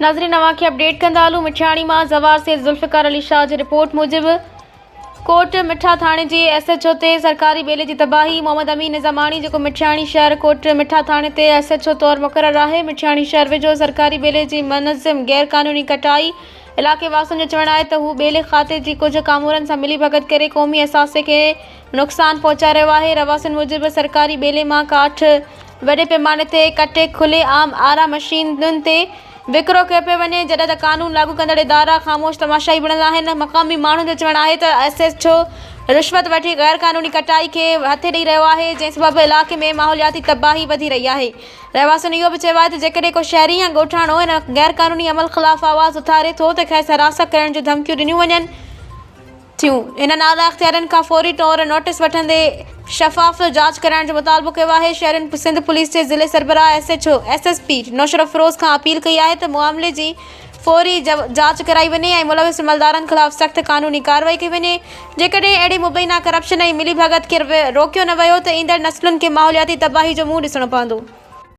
नाज़रीन नवां खे अपडेट कंदा हलूं। मिठियाणी मां ज़वार से ज़ुल्फ़िकार अली शाह जी रिपोर्ट मूजिब कोट मिठा थाणे जी SHO ते सरकारी बेले जी तबाही। मोहम्मद अमीन निज़ामाणी जेको मिठियाणी शहर कोट मिठा थाणे ते SHO तौर मुक़रर आहे। मिठियाणी शहर वेझो सरकारी बेले जी मुनज़्ज़म गैर क़ानूनी कटाई। इलाक़े वासियुनि जो चवणु आहे त हू बेले खाते जी कुझु कामूरनि सां मिली भगत करे क़ौमी असासे खे नुक़सानु पहुचाए रहियो आहे। रवासियुनि मूजिबि सरकारी बेले मां काठ वॾे पैमाने ते कटे खुले आम आरा मशीनुनि ते विकिरो कयो पियो वञे, जॾहिं त क़ानून लागू कंदड़ इदारा ख़ामोश तमाशाई बणियल आहिनि। मक़ामी माण्हुनि जो चवणु आहे त SHO रिश्वत वठी गैर क़ानूनी कटाई खे हथ ॾेई रहियो आहे, जंहिं सबबि इलाइक़े में माहौलियाती तबाही वधी रही आहे। रहवासियुनि इहो बि चयो आहे त जेकॾहिं को शहरी या ॻोठाणो इन गैर क़ानूनी अमल ख़िलाफ़ आवाज़ उथारे थो त खेसि हिरासत करण जूं धमकियूं ॾिनियूं वञनि थियूं। इन नाला इख़्तियारनि खां फौरी तौर नोटिस वठंदे शफ़ाफ़ जांच कराइण जो मुतालबो कयो आहे। शहरी सिंध पुलिस जे ज़िले सरबराह SHO SSP नौशरफ़ फ़िरोज़ खां अपील कई आहे त मामले जी फौरी जांच कराई वञे ऐं मुलविस अमलदारनि ख़िलाफ़ सख़्त क़ानूनी कार्रवाई कई वञे। जेकॾहिं अहिड़ी मुबैना करप्शन ऐं मिली भगत खे रोकियो न वियो त ईंदड़ नस्लुनि खे माहौलियाती तबाही जो मुंहुं ॾिसणो पवंदो।